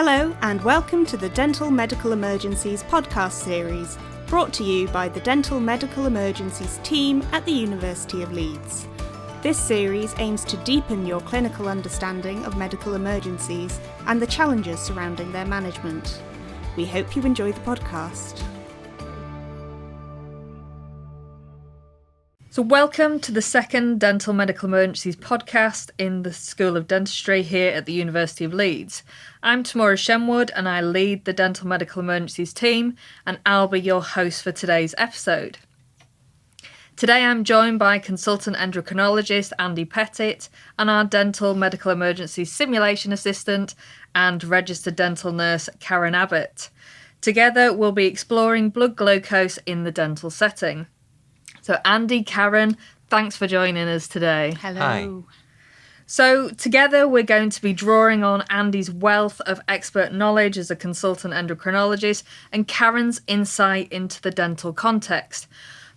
Hello and welcome to the Dental Medical Emergencies podcast series, brought to you by the Dental Medical Emergencies team at the University of Leeds. This series aims to deepen your clinical understanding of medical emergencies and the challenges surrounding their management. We hope you enjoy the podcast. So welcome to the second Dental Medical Emergencies podcast in the School of Dentistry here at the University of Leeds. I'm Tamora Shemwood and I lead the Dental Medical Emergencies team, and I'll be your host for today's episode. Today I'm joined by consultant endocrinologist Andy Pettit and our Dental Medical Emergencies simulation assistant and registered dental nurse Karen Abbott. Together we'll be exploring blood glucose in the dental setting. So Andy, Karen, thanks for joining us today. Hello. Hi. So together we're going to be drawing on Andy's wealth of expert knowledge as a consultant endocrinologist and Karen's insight into the dental context,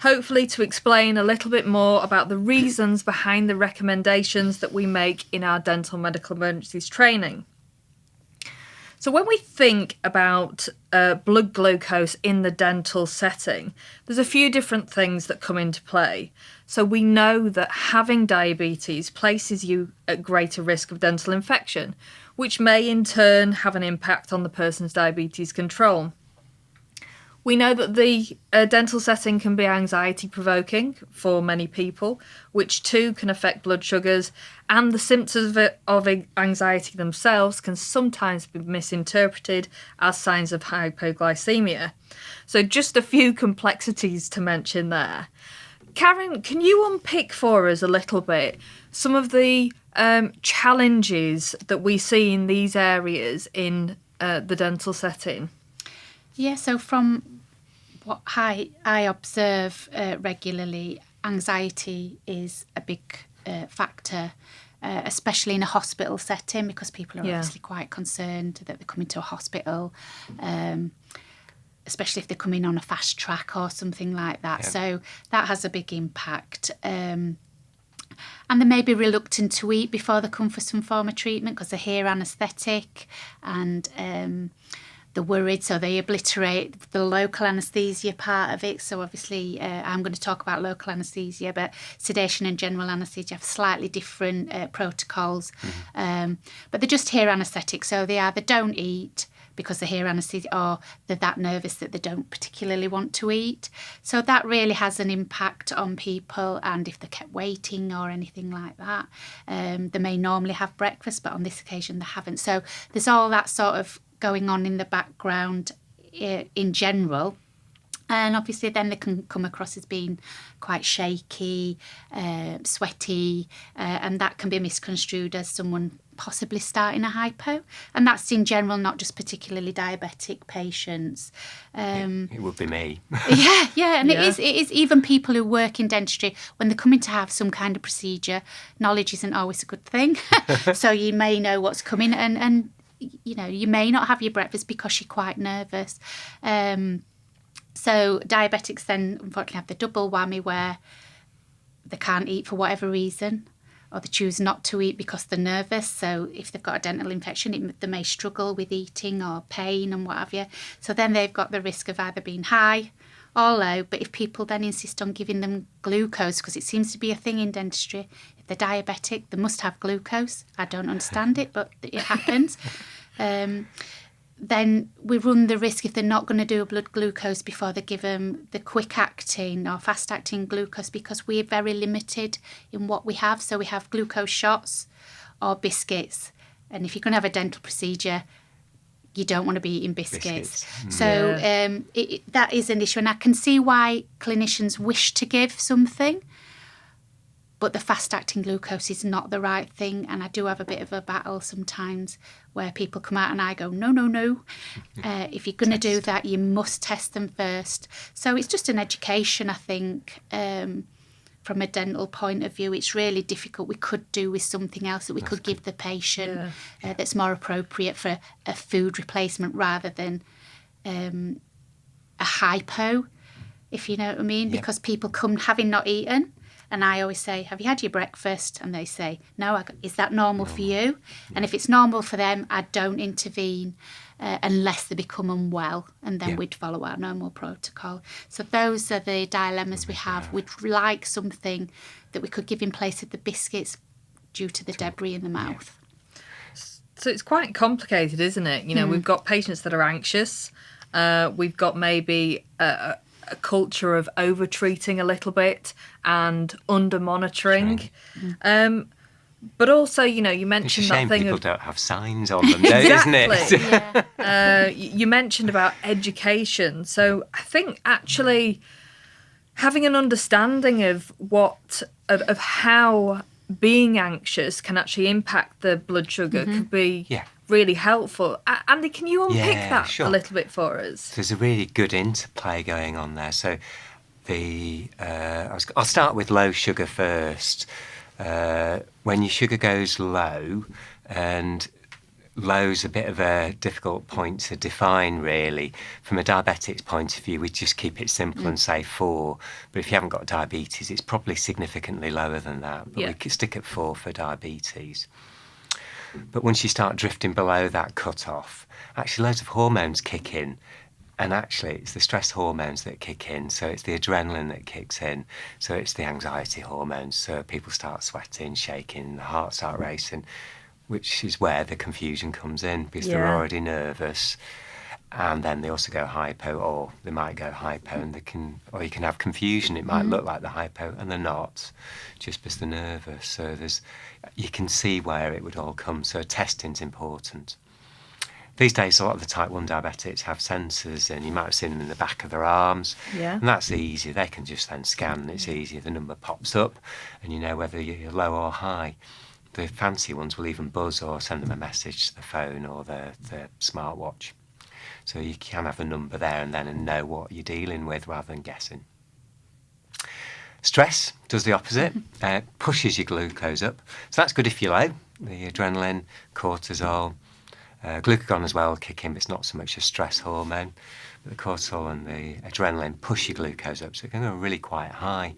hopefully to explain a little bit more about the reasons behind the recommendations that we make in our dental medical emergencies training. So when we think about blood glucose in the dental setting, there's a few different things that come into play. So we know that having diabetes places you at greater risk of dental infection, which may in turn have an impact on the person's diabetes control. We know that the dental setting can be anxiety-provoking for many people, which too can affect blood sugars, and the symptoms of anxiety themselves can sometimes be misinterpreted as signs of hypoglycemia. So just a few complexities to mention there. Karen, can you unpick for us a little bit some of the challenges that we see in these areas in the dental setting? Yeah, so from what I observe regularly, anxiety is a big factor, especially in a hospital setting, because people are obviously quite concerned that they're coming to a hospital, especially if they're coming on a fast track or something like that. Yeah. So that has a big impact. And they may be reluctant to eat before they come for some form of treatment because they hear anaesthetic and they're worried, so they obliterate the local anaesthesia part of it. So obviously I'm going to talk about local anaesthesia, but sedation and general anaesthesia have slightly different protocols. But they just hear anaesthetic, so they either don't eat because they hear anaesthesia or they're that nervous that they don't particularly want to eat. So that really has an impact on people, and if they kept waiting or anything like that, they may normally have breakfast, but on this occasion they haven't. So there's all that sort of going on in the background in general. And obviously then they can come across as being quite shaky, sweaty, and that can be misconstrued as someone possibly starting a hypo. And that's in general, not just particularly diabetic patients. It would be me. And it is even people who work in dentistry, when they're coming to have some kind of procedure, knowledge isn't always a good thing. So you may know what's coming and you know, you may not have your breakfast because you're quite nervous. So diabetics then unfortunately have the double whammy where they can't eat for whatever reason, or they choose not to eat because they're nervous. So if they've got a dental infection, they may struggle with eating or pain and what have you. So then they've got the risk of either being high or low. But if people then insist on giving them glucose, because it seems to be a thing in dentistry, if they're diabetic, they must have glucose. I don't understand it, but it happens. Then we run the risk, if they're not going to do a blood glucose before they give them the quick-acting or fast-acting glucose, because we're very limited in what we have. So we have glucose shots or biscuits. And if you're going to have a dental procedure, you don't want to be eating biscuits. So that is an issue. And I can see why clinicians wish to give something, but the fast-acting glucose is not the right thing. And I do have a bit of a battle sometimes where people come out and I go, no. If you're going to do that, you must test them first. So it's just an education, I think, from a dental point of view. It's really difficult. We could do with something else that we could give the patient that's more appropriate for a food replacement rather than a hypo, if you know what I mean, because people come having not eaten. And I always say, have you had your breakfast? And they say, no. Is that normal for you? And if it's normal for them, I don't intervene unless they become unwell. And then we'd follow our normal protocol. So those are the dilemmas we have. We'd like something that we could give in place of the biscuits due to the debris in the mouth. So it's quite complicated, isn't it? You know, we've got patients that are anxious. We've got maybe a culture of over-treating a little bit and under-monitoring. But also, you know, you mentioned that thing people of... don't have signs on them, isn't it? You mentioned about education. So I think actually having an understanding of of how being anxious can actually impact the blood sugar could be really helpful. Andy, can you unpick that a little bit for us? There's a really good interplay going on there. So I'll start with low sugar first. When your sugar goes low, and low's a bit of a difficult point to define, really. From a diabetic's point of view, we just keep it simple and say 4. But if you haven't got diabetes, it's probably significantly lower than that. But we could stick at 4 for diabetes. But once you start drifting below that cut-off, actually loads of hormones kick in. And actually, it's the stress hormones that kick in. So it's the adrenaline that kicks in. So it's the anxiety hormones. So people start sweating, shaking, the heart start racing, which is where the confusion comes in, because they're already nervous. And then they also go hypo, or they might go hypo, and you can have confusion. It might look like they're hypo, and they're not, just because they're nervous. So you can see where it would all come. So testing's important. These days, a lot of the type 1 diabetics have sensors, and you might have seen them in the back of their arms. Yeah. And that's easy. They can just then scan, and it's easy. The number pops up, and you know whether you're low or high. The fancy ones will even buzz or send them a message to the phone or the smartwatch. So you can have a number there and then and know what you're dealing with rather than guessing. Stress does the opposite, pushes your glucose up. So that's good if you're low. The adrenaline, cortisol, glucagon as well kick in, but it's not so much a stress hormone. But the cortisol and the adrenaline push your glucose up, so it can go really quite high.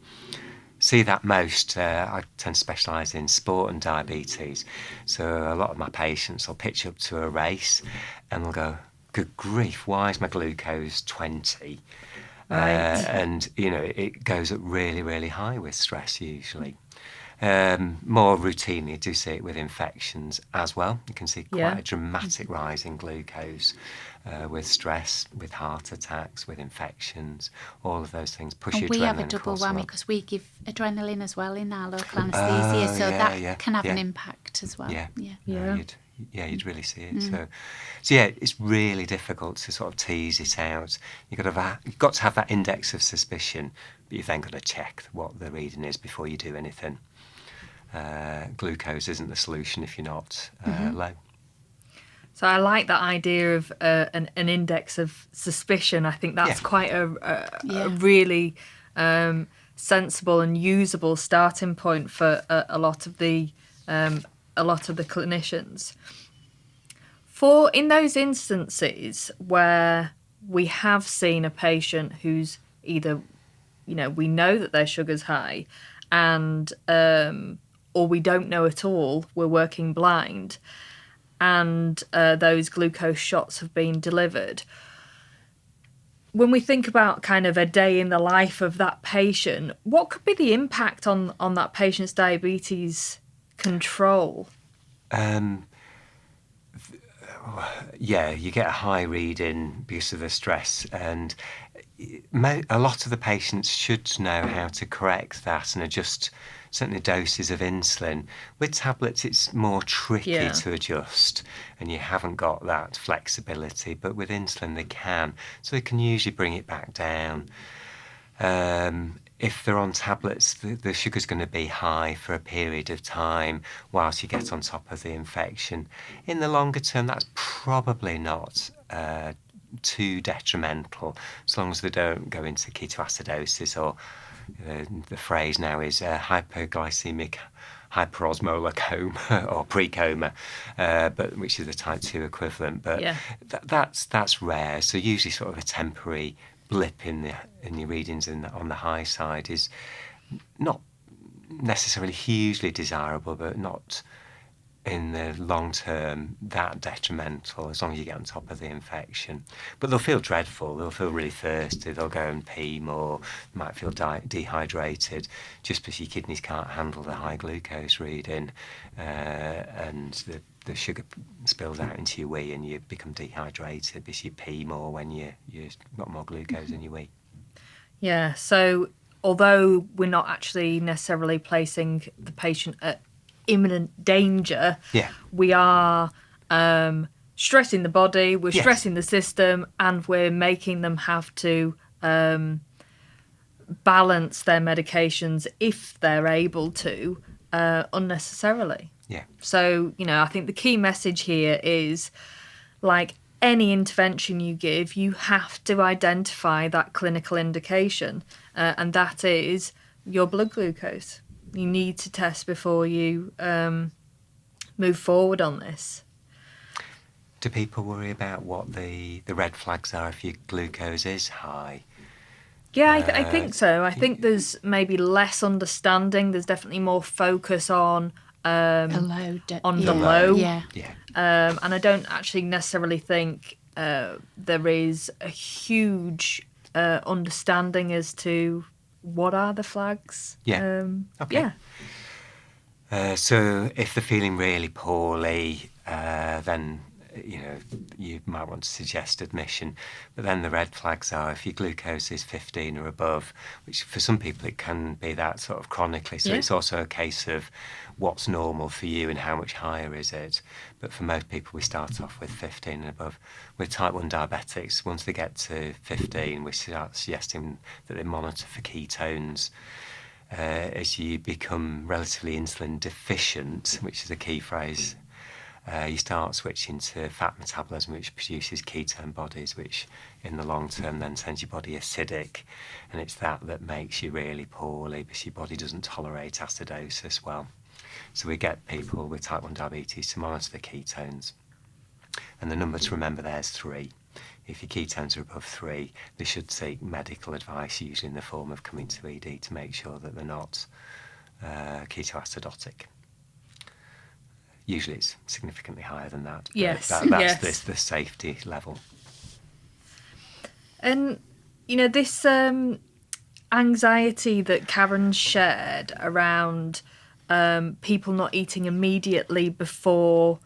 See that most. I tend to specialise in sport and diabetes. So a lot of my patients will pitch up to a race and they'll go, good grief, why is my glucose 20? Right. And, you know, it goes up really, really high with stress usually. More routinely, you do see it with infections as well. You can see quite a dramatic rise in glucose with stress, with heart attacks, with infections, all of those things push your adrenaline. And we have a double whammy because we give adrenaline as well in our local anaesthesia, so that can have an impact as well. You'd really see it. So yeah, it's really difficult to sort of tease it out. You've got to have that index of suspicion, but you've then got to check what the reading is before you do anything. Glucose isn't the solution if you're not low. So I like that idea of an index of suspicion. I think that's quite a really sensible and usable starting point for a lot of the clinicians. In those instances where we have seen a patient who's either, you know, we know that their sugar's high, and or we don't know at all, we're working blind, and those glucose shots have been delivered. When we think about kind of a day in the life of that patient, what could be the impact on that patient's diabetes control? You get a high reading because of the stress, and a lot of the patients should know how to correct that and adjust certainly doses of insulin. With tablets, it's more tricky to adjust, and you haven't got that flexibility, but with insulin they can. So they can usually bring it back down. If they're on tablets, the sugar's going to be high for a period of time whilst you get on top of the infection. In the longer term, that's probably not too detrimental, as long as they don't go into ketoacidosis, or the phrase now is hypoglycemic hyperosmolar coma or pre-coma, but which is the type 2 equivalent. But that's rare. So usually sort of a temporary blip in your readings on the high side is not necessarily hugely desirable, but not in the long term that detrimental, as long as you get on top of the infection. But they'll feel dreadful, they'll feel really thirsty, they'll go and pee more, might feel dehydrated, just because your kidneys can't handle the high glucose reading, and the sugar spills out into your wee and you become dehydrated because you pee more when you've got more glucose in your wee. Yeah, so although we're not actually necessarily placing the patient at imminent danger, we are stressing the body, we're stressing the system, and we're making them have to balance their medications, if they're able to, unnecessarily. Yeah. So, I think the key message here is, like any intervention you give, you have to identify that clinical indication, and that is your blood glucose. You need to test before you move forward on this. Do people worry about what the red flags are if your glucose is high? Yeah, I think so. I think there's maybe less understanding. There's definitely more focus on the low. Yeah. And I don't actually necessarily think there is a huge understanding as to what are the flags. Okay. So if they're feeling really poorly, then you might want to suggest admission. But then the red flags are if your glucose is 15 or above, which for some people it can be that sort of chronically. So it's also a case of what's normal for you and how much higher is it. But for most people, we start off with 15 and above. With type 1 diabetics, once they get to 15, we start suggesting that they monitor for ketones. As you become relatively insulin deficient, which is a key phrase, you start switching to fat metabolism, which produces ketone bodies, which in the long term then sends your body acidic, and it's that makes you really poorly because your body doesn't tolerate acidosis well. So we get people with type 1 diabetes to monitor the ketones, and the number to remember there is 3. If your ketones are above 3, they should seek medical advice, usually in the form of coming to ED, to make sure that they're not ketoacidotic. Usually it's significantly higher than that. Yes. That's the safety level. And, this anxiety that Karen shared around people not eating immediately before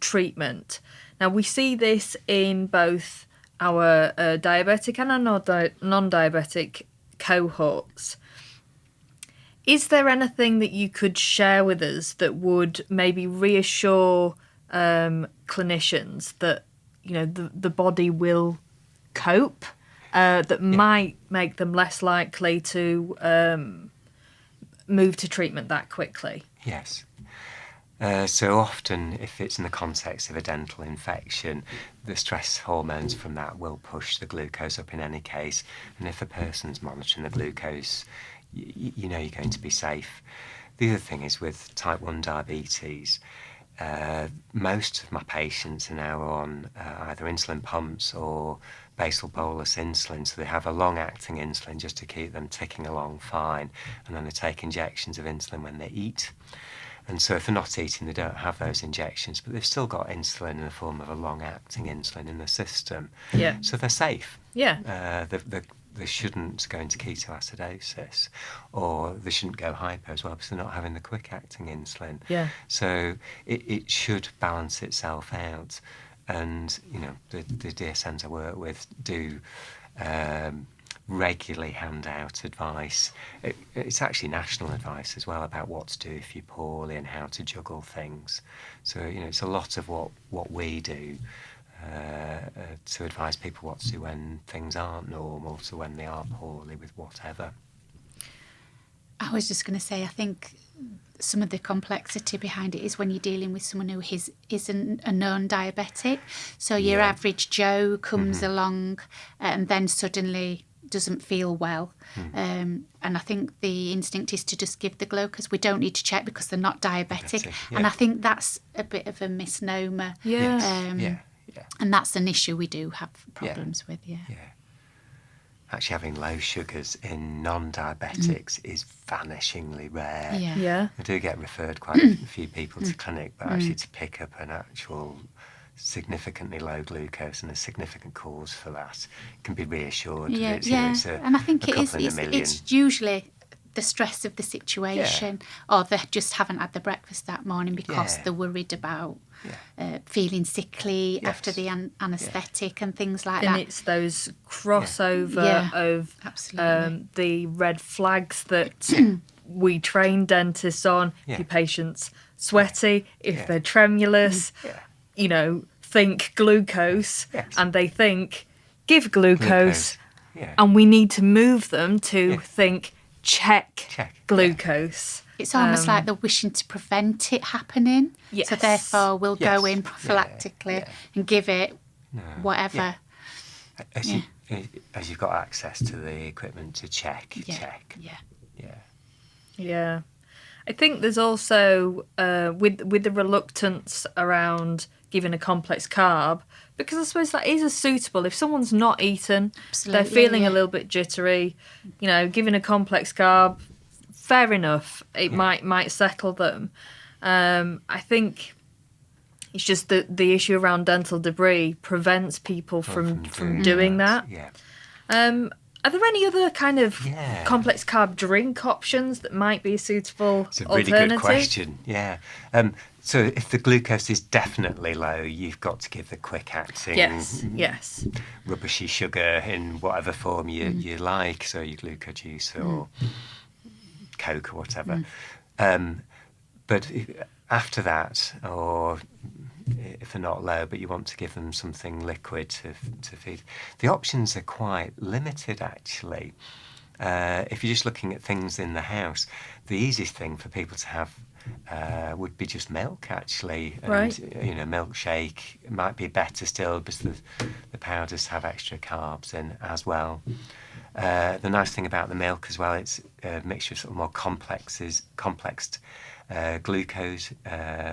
treatment. Now, we see this in both our diabetic and our non-diabetic cohorts. Is there anything that you could share with us that would maybe reassure clinicians that, the body will cope, that might make them less likely to move to treatment that quickly? Yes. So often, if it's in the context of a dental infection, the stress hormones from that will push the glucose up in any case. And if a person's monitoring the glucose, you know you're going to be safe. The other thing is with type 1 diabetes, most of my patients are now on either insulin pumps or basal bolus insulin, so they have a long-acting insulin just to keep them ticking along fine, and then they take injections of insulin when they eat. And so if they're not eating, they don't have those injections, but they've still got insulin in the form of a long-acting insulin in the system. Yeah. So they're safe. Yeah. They shouldn't go into ketoacidosis, or they shouldn't go hypo as well because they're not having the quick-acting insulin. Yeah. So it should balance itself out. And, the DSNs I work with do regularly hand out advice. It's actually national advice as well about what to do if you're poorly and how to juggle things. So, it's a lot of what we do to advise people what to do when things aren't normal, to when they are poorly with whatever. I was just going to say, I think some of the complexity behind it is when you're dealing with someone who isn't a known diabetic. So your average Joe comes along and then suddenly doesn't feel well. And I think the instinct is to just give the glucose. We don't need to check because they're not diabetic. And I think that's a bit of a misnomer. Yeah. And that's an issue we do have problems with, actually having low sugars in non-diabetics is vanishingly rare. Yeah. I do get referred quite a few people to clinic, but actually to pick up an actual significantly low glucose and a significant cause for that can be reassured. It's and I think it is. $2 million. It's usually the stress of the situation, or they just haven't had the breakfast that morning because they're worried about feeling sickly after the anaesthetic and things like that. And it's those crossover of the red flags that we train dentists on. If your patient's sweaty, if they're tremulous, you know, think glucose, and they think, give glucose. And we need to move them to think, check glucose. It's almost like they're wishing to prevent it happening. Yes. So therefore we'll go in prophylactically and give it whatever. As you've got access to the equipment to check. Yeah. I think there's also, with the reluctance around giving a complex carb, because I suppose that is a suitable, if someone's not eaten, they're feeling a little bit jittery, you know, giving a complex carb, fair enough, it might settle them. I think it's just that the issue around dental debris prevents people from doing that. Are there any other kind of complex carb drink options that might be a suitable It's a really alternative? good question, So if the glucose is definitely low, you've got to give the quick-acting, rubbishy sugar in whatever form you like, so your glucojuice or Coke or whatever. But after that, or if they're not low, but you want to give them something liquid to feed, the options are quite limited, actually. If you're just looking at things in the house, the easiest thing for people to have would be just milk, actually. And, you know, milkshake might be better still because the powders have extra carbs in as well. The nice thing about the milk as well, it's a mixture of sort of more complex glucose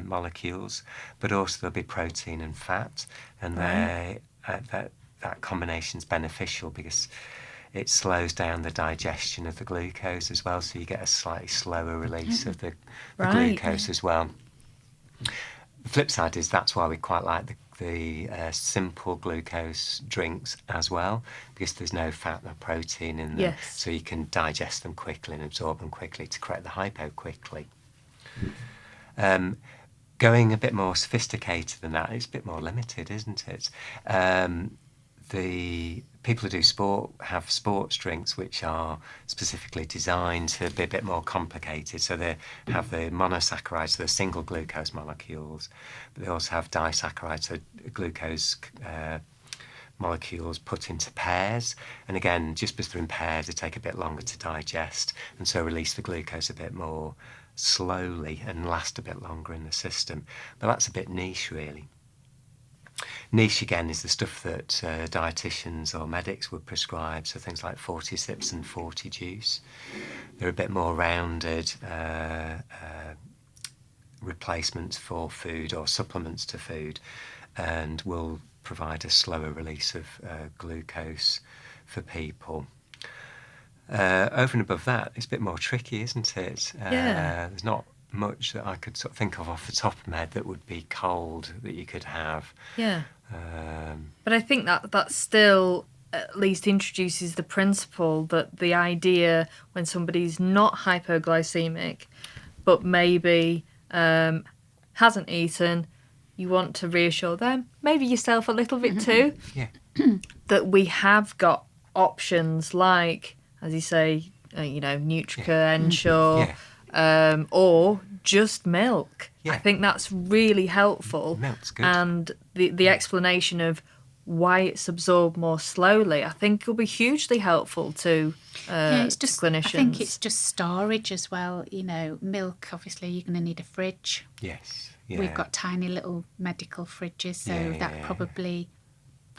molecules, but also there'll be protein and fat, and that combination's beneficial because it slows down the digestion of the glucose as well, so you get a slightly slower release of the glucose as well. The flip side is that's why we quite like the simple glucose drinks as well, because there's no fat or protein in them, so you can digest them quickly and absorb them quickly to correct the hypo quickly. Going a bit more sophisticated than that, it's a bit more limited, isn't it? The people who do sport have sports drinks which are specifically designed to be a bit more complicated. So they have the monosaccharides, the single glucose molecules, but they also have disaccharides, so glucose molecules put into pairs. And again, just because they're in pairs, they take a bit longer to digest and so release the glucose a bit more slowly and last a bit longer in the system. But that's a bit niche, really. Niche, again, is the stuff that dietitians or medics would prescribe, so things like 40 sips and 40 juice. They're a bit more rounded replacements for food or supplements to food, and will provide a slower release of glucose for people. Over and above that, it's a bit more tricky, isn't it? There's not much that I could sort of think of off the top of my head that would be cold that you could have. But I think that still at least introduces the principle that the idea when somebody's not hypoglycemic but maybe hasn't eaten, you want to reassure them, maybe yourself a little bit too, that we have got options like, as you say, Nutrica, Ensure, or just milk. I think that's really helpful. Milk's good. And the explanation of why it's absorbed more slowly, I think will be hugely helpful to clinicians. I think it's just storage as well. You know, milk, obviously, you're going to need a fridge. Yes. We've got tiny little medical fridges, so that probably,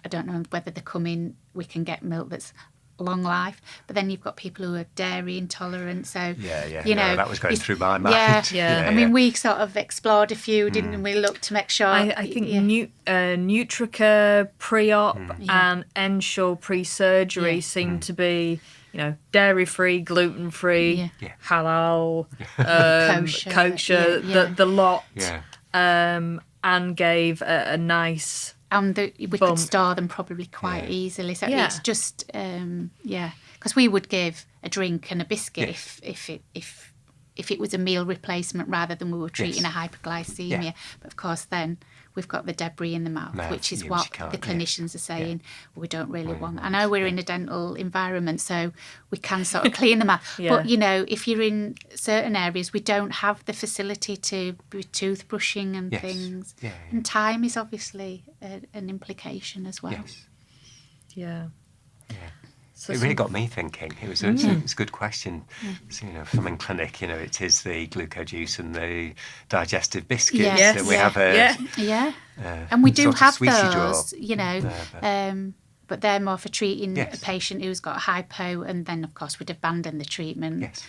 I don't know whether they come in, we can get milk that's long life. But then you've got people who are dairy intolerant. So, you know, that was going through my mind. Yeah. I mean, we sort of explored a few, didn't we? Looked to make sure. I think Nutrica pre-op and Ensure pre-surgery seem to be, you know, dairy-free, gluten-free, halal, kosher, the lot, and gave a nice... And we could store them probably quite easily. So it's just, because we would give a drink and a biscuit if it was a meal replacement rather than we were treating a hypoglycemia. Yeah. But of course, then we've got the debris in the mouth, which is what the clinicians are saying. Well, we don't really want that. I know we're in a dental environment, so we can sort of clean them out. But, you know, if you're in certain areas, we don't have the facility to be toothbrushing and things. Yeah, yeah. And time is obviously an implication as well. Yes. Yeah. Yeah. So it really got me thinking. It's a good question. So, you know, if I'm in clinic, you know, it is the glucojuice and the digestive biscuits. Yes. And we have a... and we do have those, draw. You know, but they're more for treating a patient who's got hypo, and then, of course, we'd abandon the treatment. Yes.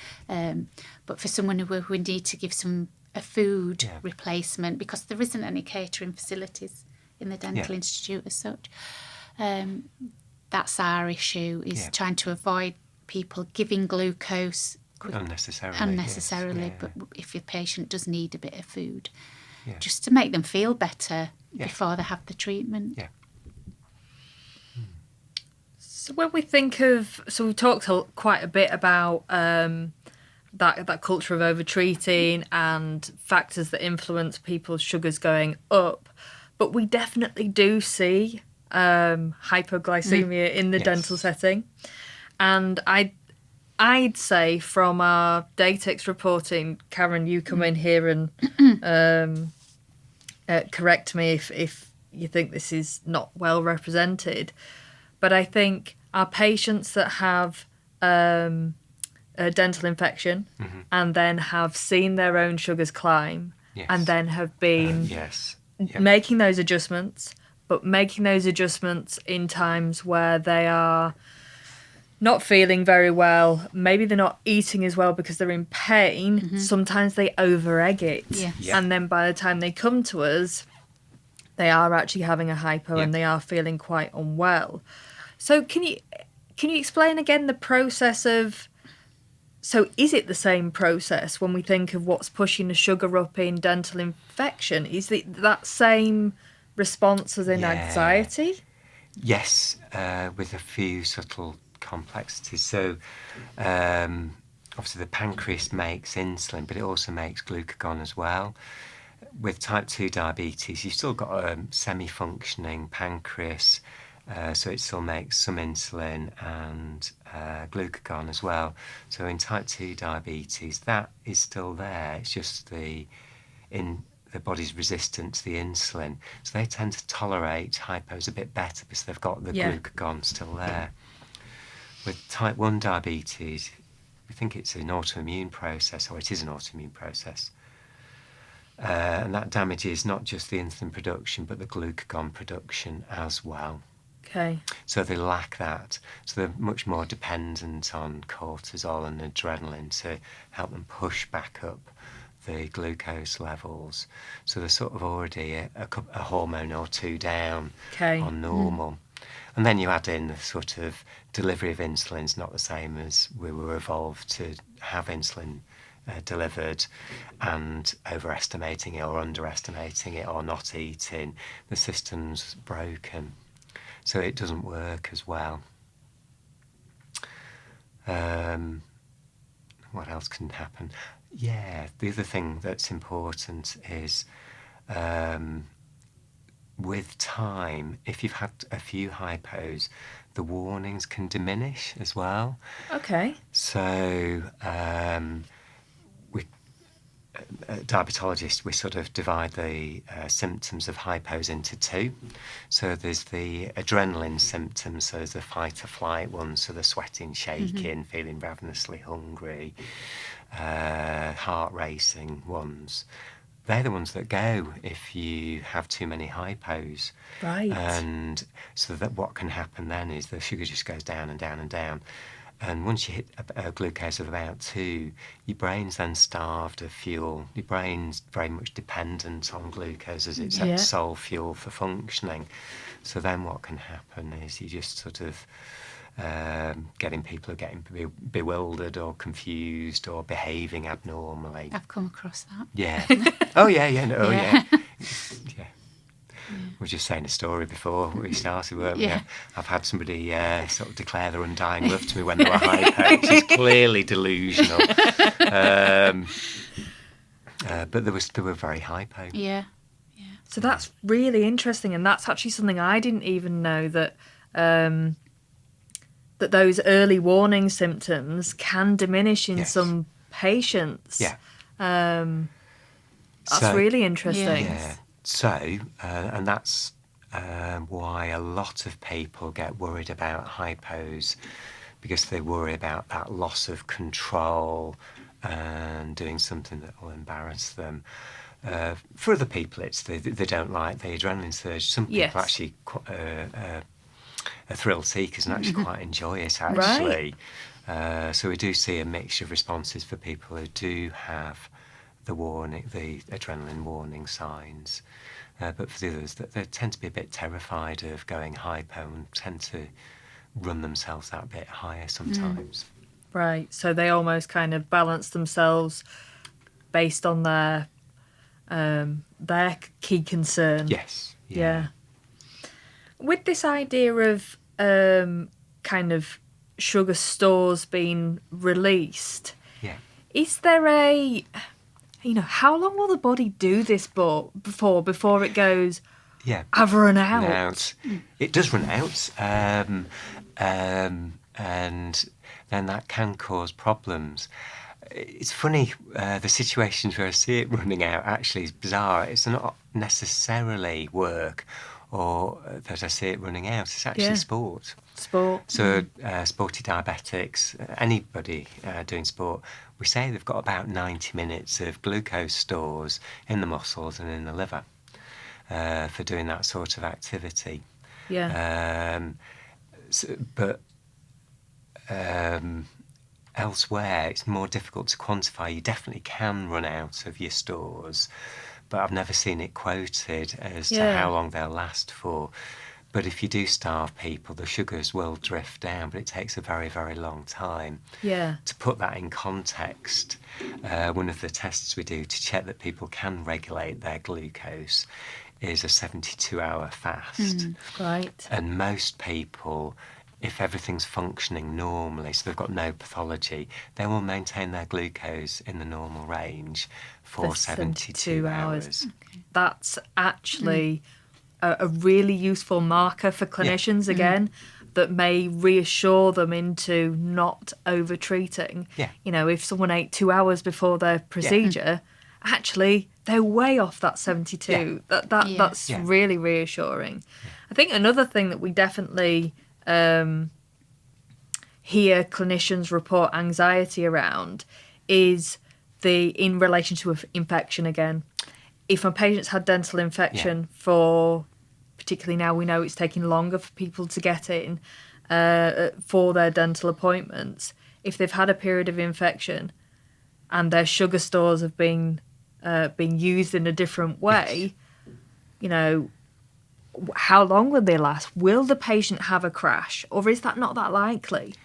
But for someone who we need to give a food replacement, because there isn't any catering facilities in the Dental Institute as such, that's our issue, is trying to avoid people giving glucose unnecessarily. But if your patient does need a bit of food, just to make them feel better before they have the treatment. Yeah. So when we think of, so we talked quite a bit about that culture of over-treating and factors that influence people's sugars going up, but we definitely do see hypoglycemia in the dental setting. And I'd say from our diabetics reporting, Karen, you come in here and correct me if you think this is not well represented. But I think our patients that have a dental infection and then have seen their own sugars climb and then have been making those adjustments, but making those adjustments in times where they are not feeling very well, maybe they're not eating as well because they're in pain, sometimes they over-egg it. And then by the time they come to us, they are actually having a hypo and they are feeling quite unwell. So can you explain again the process of... So is it the same process when we think of what's pushing the sugar up in dental infection? Is it that same response as in anxiety? Yes, with a few subtle complexities. So obviously the pancreas makes insulin, but it also makes glucagon as well. With type 2 diabetes, you've still got a semi-functioning pancreas, so it still makes some insulin and glucagon as well. So in type 2 diabetes, that is still there. It's just the body's resistant to the insulin. So they tend to tolerate hypos a bit better because they've got the glucagon still there. With type 1 diabetes, we think it's an autoimmune process, or it is an autoimmune process. And that damages not just the insulin production, but the glucagon production as well. Okay. So they lack that. So they're much more dependent on cortisol and adrenaline to help them push back up the glucose levels. So they're sort of already a hormone or two down on normal. And then you add in the sort of delivery of insulin is not the same as we were evolved to have insulin delivered, and overestimating it or underestimating it or not eating. The system's broken. So it doesn't work as well. What else can happen? Yeah, the other thing that's important is with time, if you've had a few hypos, the warnings can diminish as well. Okay. So diabetologists, we sort of divide the symptoms of hypos into two. So there's the adrenaline symptoms, so there's the fight or flight ones, so the sweating, shaking, feeling ravenously hungry, heart racing ones. they're the ones that go if you have too many hypos. Right. And so that what can happen then is the sugar just goes down and down and down. And once you hit a glucose of about 2, your brain's then starved of fuel. Your brain's very much dependent on glucose as its sole fuel for functioning. So then what can happen is you just sort of people are getting bewildered or confused or behaving abnormally. I've come across that. Yeah. Oh, yeah. Yeah. We were just saying a story before we started, weren't we? I've had somebody sort of declare their undying love to me when they were hypo, which is clearly delusional. But they were very hypo. Yeah. So that's really interesting, and that's actually something I didn't even know, that that those early warning symptoms can diminish in some patients. Yeah. That's really interesting. Yeah. So, and that's why a lot of people get worried about hypos, because they worry about that loss of control and doing something that will embarrass them. For other people, it's they don't like the adrenaline surge. Some people actually are thrill seekers and actually quite enjoy it, actually. Right. So we do see a mixture of responses for people who do have the adrenaline warning signs. But for the others, they tend to be a bit terrified of going hypo and tend to run themselves that bit higher sometimes. Right, so they almost kind of balance themselves based on their key concern. Yes. Yeah. With this idea of kind of sugar stores being released, is there how long will the body do this before it goes, I've run out? It does run out, and then that can cause problems. It's funny, the situations where I see it running out actually is bizarre. It's not necessarily work or that I see it running out. It's actually sport. So sporty diabetics, anybody doing sport, we say they've got about 90 minutes of glucose stores in the muscles and in the liver for doing that sort of activity. Elsewhere, it's more difficult to quantify. You definitely can run out of your stores, but I've never seen it quoted as to how long they'll last for. But if you do starve people, the sugars will drift down, but it takes a very, very long time. Yeah. To put that in context, one of the tests we do to check that people can regulate their glucose is a 72-hour fast. Right. And most people, if everything's functioning normally, so they've got no pathology, they will maintain their glucose in the normal range for 72 hours. Okay. That's actually a really useful marker for clinicians, again, that may reassure them into not over-treating. Yeah. If someone ate 2 hours before their procedure, actually, they're way off that 72. That's really reassuring. I think another thing that we definitely hear clinicians report anxiety around is in relation to infection again. If a patient's had dental infection for, particularly now we know it's taking longer for people to get in for their dental appointments, if they've had a period of infection and their sugar stores have been used in a different way, how long will they last? Will the patient have a crash, or is that not that likely?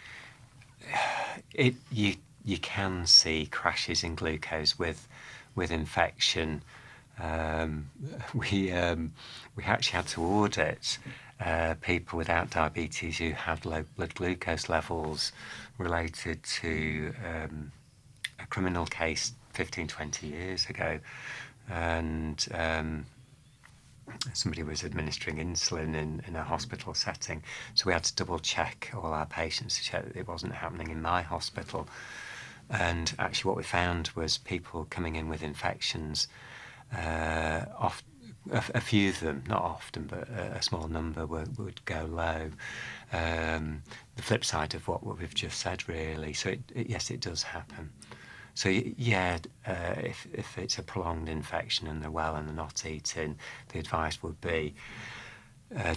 You can see crashes in glucose with infection. We actually had to audit people without diabetes who had low blood glucose levels related to a criminal case 15-20 years ago, and somebody was administering insulin in a hospital setting, so we had to double check all our patients to check that it wasn't happening in my hospital. And actually what we found was people coming in with infections, a few of them, not often, but a small number would go low. The flip side of what we've just said, really. So yes, it does happen. So if it's a prolonged infection and they're well and they're not eating, the advice would be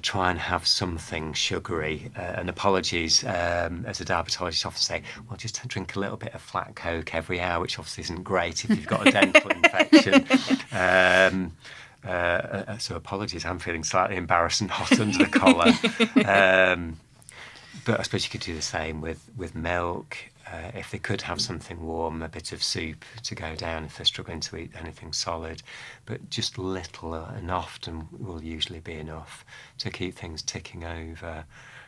try and have something sugary. And apologies, as a diabetologist, often say, well, just drink a little bit of flat Coke every hour, which obviously isn't great if you've got a dental infection. So apologies, I'm feeling slightly embarrassed and hot under the collar. But I suppose you could do the same with milk. If they could have something warm, a bit of soup to go down if they're struggling to eat anything solid. But just little and often will usually be enough to keep things ticking over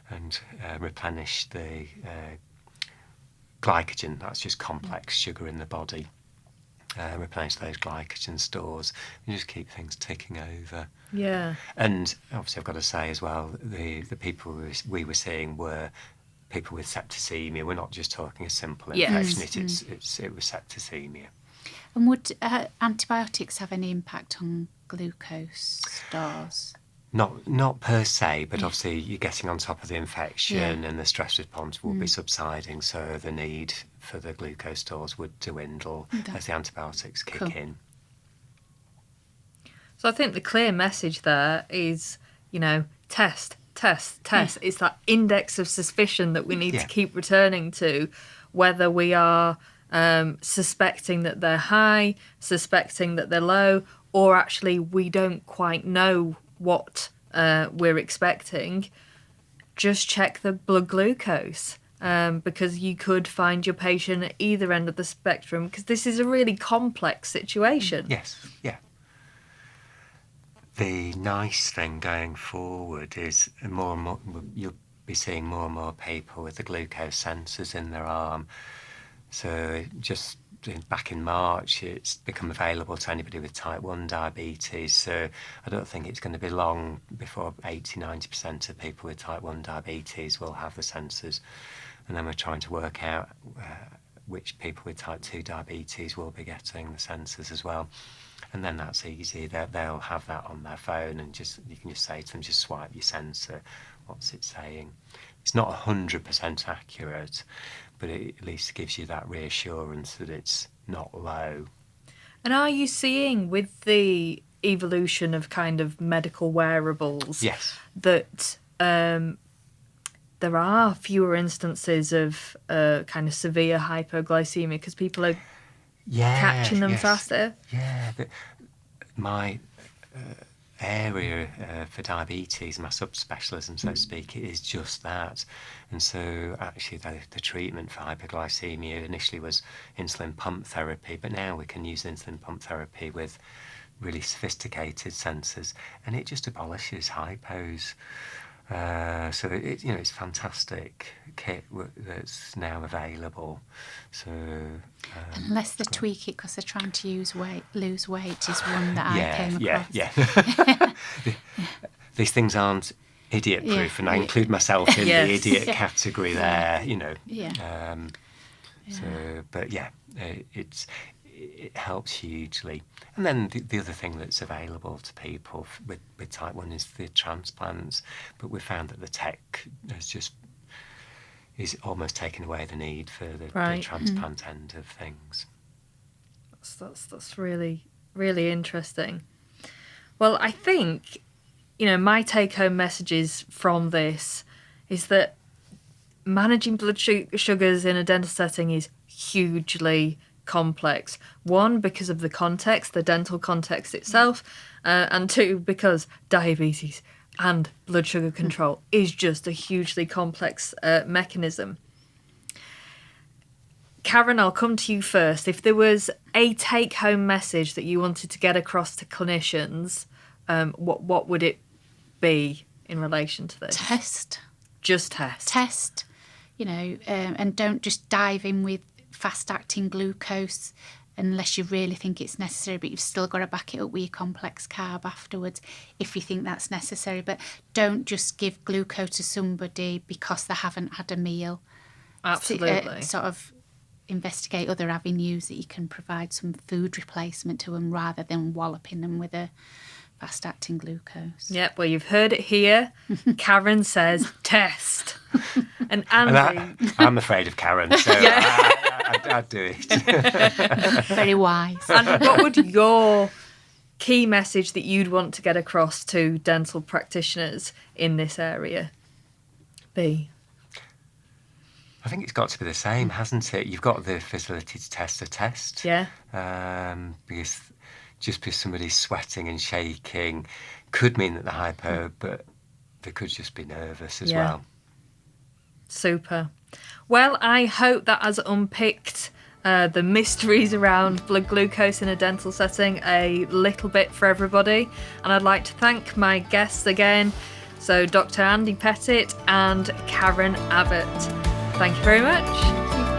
and replenish the glycogen. That's just complex sugar in the body. Replenish those glycogen stores and just keep things ticking over. Yeah. And obviously I've got to say as well, the people we were seeing were people with septicemia. We're not just talking a simple infection, it was septicemia. And would antibiotics have any impact on glucose stores? Not per se, but obviously you're getting on top of the infection and the stress response will be subsiding, so the need for the glucose stores would dwindle as the antibiotics kick in. So I think the clear message there is, test. It's that index of suspicion that we need to keep returning to, whether we are suspecting that they're high, suspecting that they're low, or actually we don't quite know what we're expecting. Just check the blood glucose, because you could find your patient at either end of the spectrum, because this is a really complex situation. Yes, yeah. The nice thing going forward is more and more you'll be seeing more and more people with the glucose sensors in their arm. So just back in March, it's become available to anybody with type 1 diabetes. So I don't think it's going to be long before 80-90% of people with type 1 diabetes will have the sensors. And then we're trying to work out which people with type 2 diabetes will be getting the sensors as well. And then that's easy. They'll have that on their phone, and you can just say to them, just swipe your sensor. What's it saying? It's not 100% accurate, but it at least gives you that reassurance that it's not low. And are you seeing with the evolution of kind of medical wearables that there are fewer instances of kind of severe hypoglycemia because people are catching them faster? Yeah, my area for diabetes, my subspecialism, so to speak, is just that. And so actually the treatment for hypoglycemia initially was insulin pump therapy, but now we can use insulin pump therapy with really sophisticated sensors, and it just abolishes hypos. So it's fantastic kit that's now available. So unless they tweak it because they're trying to lose weight is one that I came across. Yeah. These things aren't idiot-proof, and I include myself in the idiot category there. It helps hugely. And then the other thing that's available to people with type 1 is the transplants. But we've found that the tech is almost taking away the need for the transplant end of things. That's really, really interesting. Well, I think, my take-home messages from this is that managing blood sugars in a dental setting is hugely complex. One, because of the context, the dental context itself, and two, because diabetes and blood sugar control is just a hugely complex mechanism. Karen, I'll come to you first. If there was a take-home message that you wanted to get across to clinicians, what would it be in relation to this? Test. Just test. Test, and don't just dive in with fast-acting glucose unless you really think it's necessary, but you've still got to back it up with your complex carb afterwards if you think that's necessary. But don't just give glucose to somebody because they haven't had a meal. Absolutely. Sort of investigate other avenues that you can provide some food replacement to them rather than walloping them with a fast-acting glucose. Yep, well, you've heard it here. Karen says test. And Andy... I'm afraid of Karen, so I'd do it. Very wise. And what would your key message that you'd want to get across to dental practitioners in this area be? I think it's got to be the same, hasn't it? You've got the facility to test a test. Yeah. Because just because somebody's sweating and shaking could mean that they're hypo, but they could just be nervous as well. Super. Well, I hope that has unpicked the mysteries around blood glucose in a dental setting a little bit for everybody. And I'd like to thank my guests again, so Dr. Andy Pettit and Karen Abbott. Thank you very much.